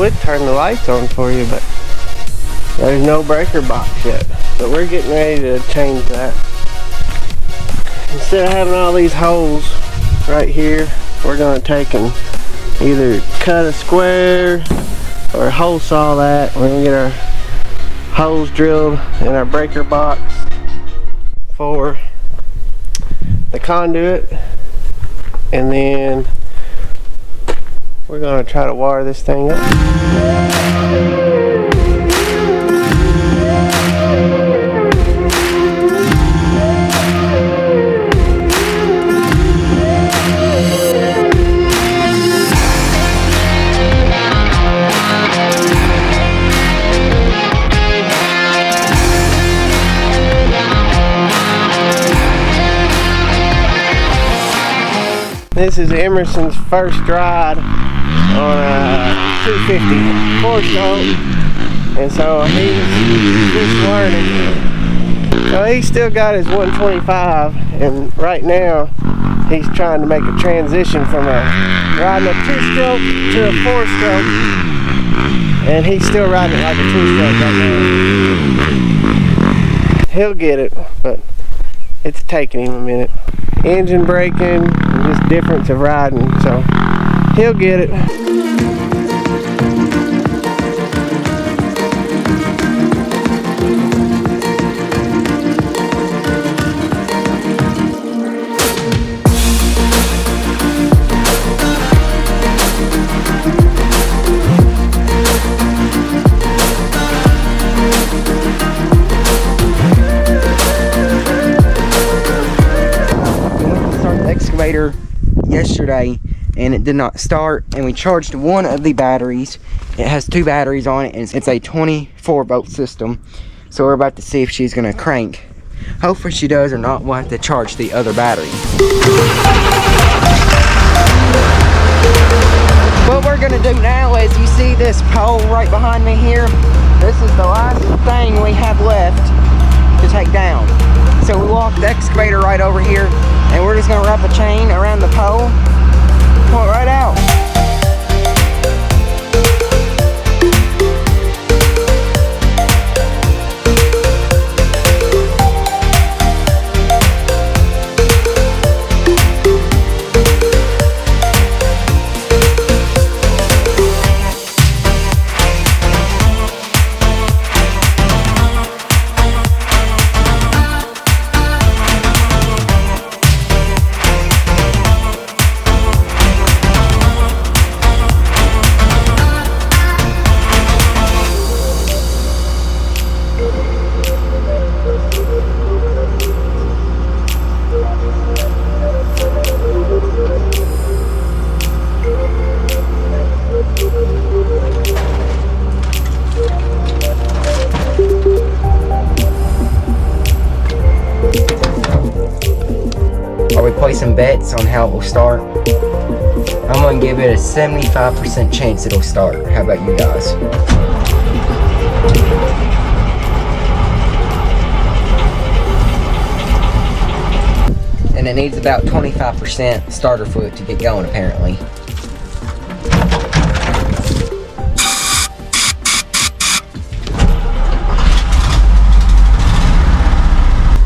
would turn the lights on for you, but there's no breaker box yet. But we're getting ready to change that. Instead of having all these holes right here, we're going to take and either cut a square or hole saw that. We're going to get our holes drilled in our breaker box for the conduit, and then we're going to try to wire this thing up. This is Emerson's first ride on a 250 4-stroke, and so he's just learning. So he's still got his 125, and right now he's trying to make a transition from riding a 2-stroke to a 4-stroke, and he's still riding it like a 2-stroke right now. He'll get it, but it's taking him a minute. Engine braking, just difference of riding, so he'll get it. Excavator yesterday and it did not start, and we charged one of the batteries. It has 2 batteries on it, and it's a 24-volt system, so we're about to see if she's gonna crank. Hopefully she does, or not we'll have to charge the other battery. What we're gonna do now is, you see this pole right behind me here? This is the last thing we have left to take down. So we walked the excavator right over here, and we're just gonna wrap a chain around the pole, pull it right out. Are we placing bets on how it will start? I'm gonna give it a 75% chance it'll start. How about you guys? And it needs about 25% starter fluid to get going, apparently.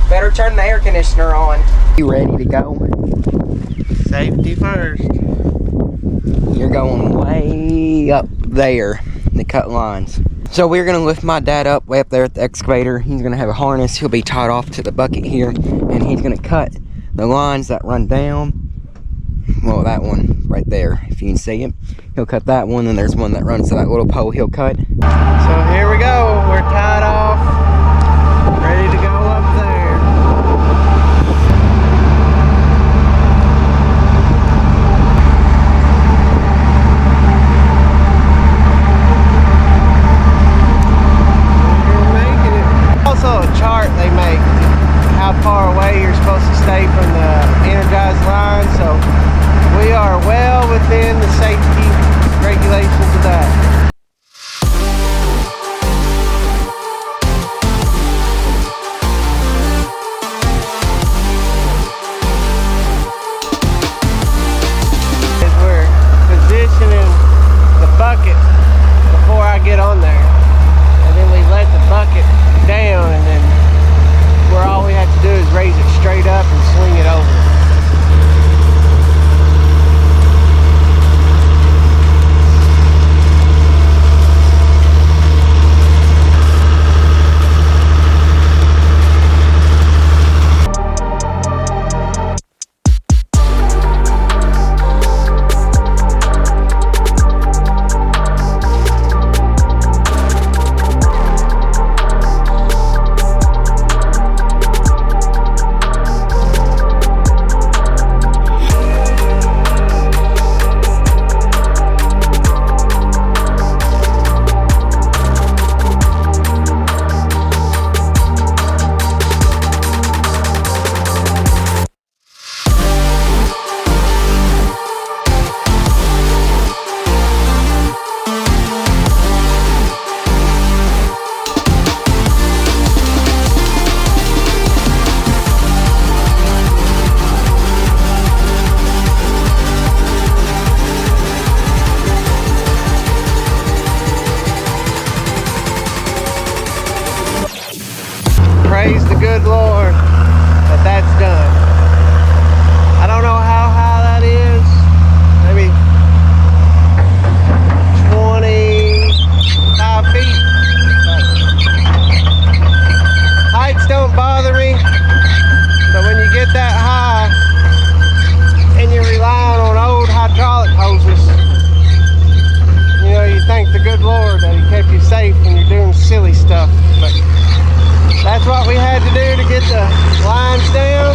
Better turn the air conditioner on. You ready to go? Safety first. You're going way up there to cut lines. So we're gonna lift my dad up way up there at the excavator. He's gonna have a harness. He'll be tied off to the bucket here, and he's gonna cut the lines that run down. Well, that one right there, if you can see it. He'll cut that one, and there's one that runs to that little pole he'll cut. So here we go. We're tied off, ready to go up there. They make how far away you're supposed to stay from the energized line, so we are well within the safety regulations of that. As we're positioning the bucket praise the good Lord that that's done. I don't know how high that is, maybe 25 feet. Heights don't bother me, but when you get that high and you're relying on old hydraulic hoses, you know, you thank the good Lord that He kept you safe when you're doing silly stuff. But that's what we had to do to get the lines down.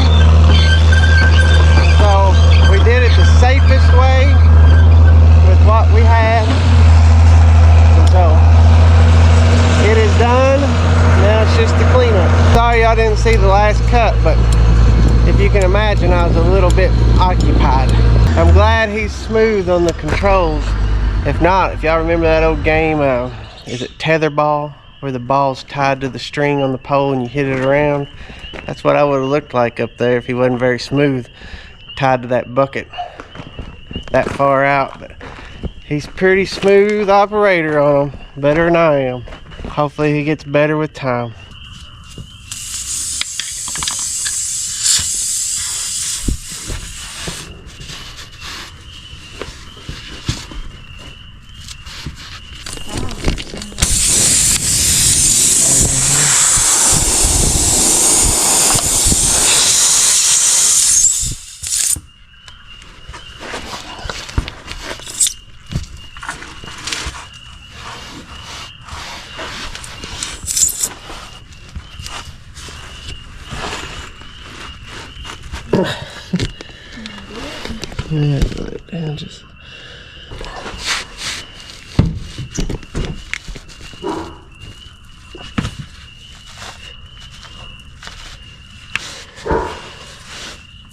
So we did it the safest way with what we had. And so it is done. Now it's just the cleanup. Sorry y'all didn't see the last cut, but if you can imagine, I was a little bit occupied. I'm glad he's smooth on the controls. If not, if y'all remember that old game, is it tetherball, where the ball's tied to the string on the pole and you hit it around? That's what I would have looked like up there if he wasn't very smooth, tied to that bucket that far out. But he's pretty smooth operator on them, better than I am. Hopefully he gets better with time. Yeah, let it down just.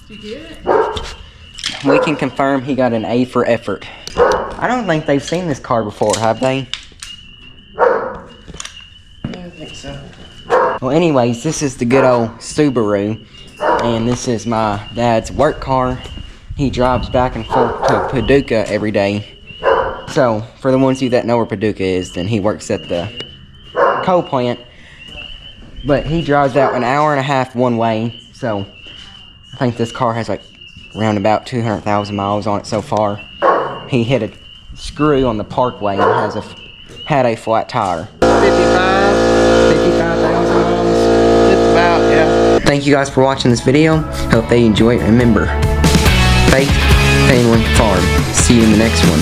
Did you get it? We can confirm he got an A for effort. I don't think they've seen this car before, have they? Yeah, I think so. Well, anyways, this is the good old Subaru, and this is my dad's work car. He drives back and forth to Paducah every day. So, for the ones of you that know where Paducah is, then he works at the coal plant. But he drives out an hour and a half one way. So, I think this car has like around about 200,000 miles on it so far. He hit a screw on the parkway and had a flat tire. 55,000 miles. Just about, yeah. Thank you guys for watching this video. Hope they enjoy it. Remember, faith, family, farm. See you in the next one.